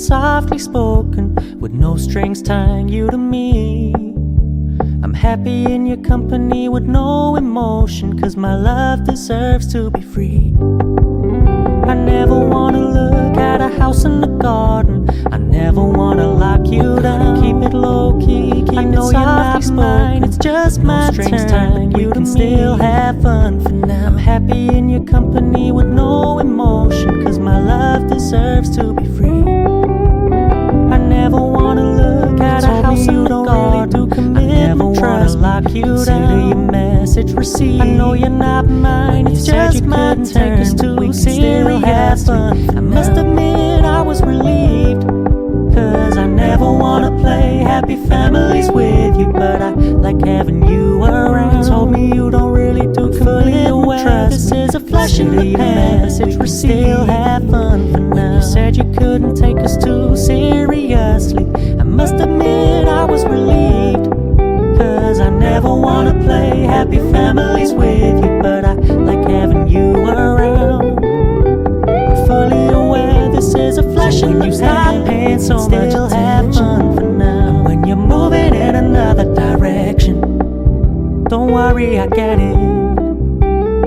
softly spoken, with no strings tying you to me. I'm happy in your company with no emotion, 'cause my love deserves to be free. I never wanna look at a house in the garden, I never wanna lock you down. Keep it low key, keep it softly spoken, it's just my turn. We can still have fun for now. I'm happy in your company with no emotion, 'cause my love deserves to be free. I never wanna look at a house in the garden, I never wanna lock you down. Consider your message received. I know you're not mine, it's just my turn. Take us too seriously. I must admit I was relieved, 'cause I never wanna play happy families with you, but I like having you around. You told me you don't really do fully trust. This is a flash in the pan. Message received. Still have fun for now. When you said you couldn't take us too seriously, I must admit I was relieved, 'cause I never wanna play happy families with you, but I like having you around. I'm fully aware this is a flash in the pan. So still have fun for now. And when you're moving in another direction, don't worry, I get it.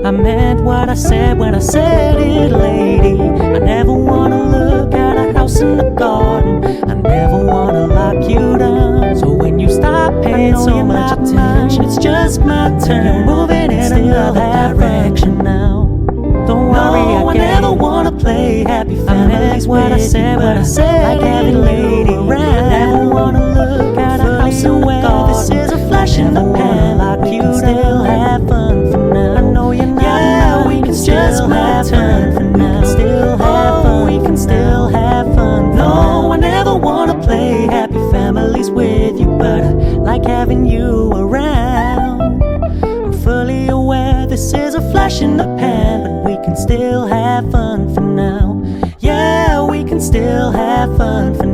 I meant what I said when I said it, lady. I never wanna look at a house in the garden, I never wanna lock you down. So when you stop paying so much attention, it's just my turn. You're moving in another direction now. Don't worry, I never wanna play happy families. What I said, like having lady around. I never wanna look at a house in the garden. This is a flash in the pan. Like you still have fun for now. I know you're not. Yeah, we can still have fun for now. Still have fun. We can still have fun. No, I never wanna play happy families with you, but I like having you around. I'm fully aware this is a flash in the pan, but we can still have fun for now. Yeah, we can still have fun for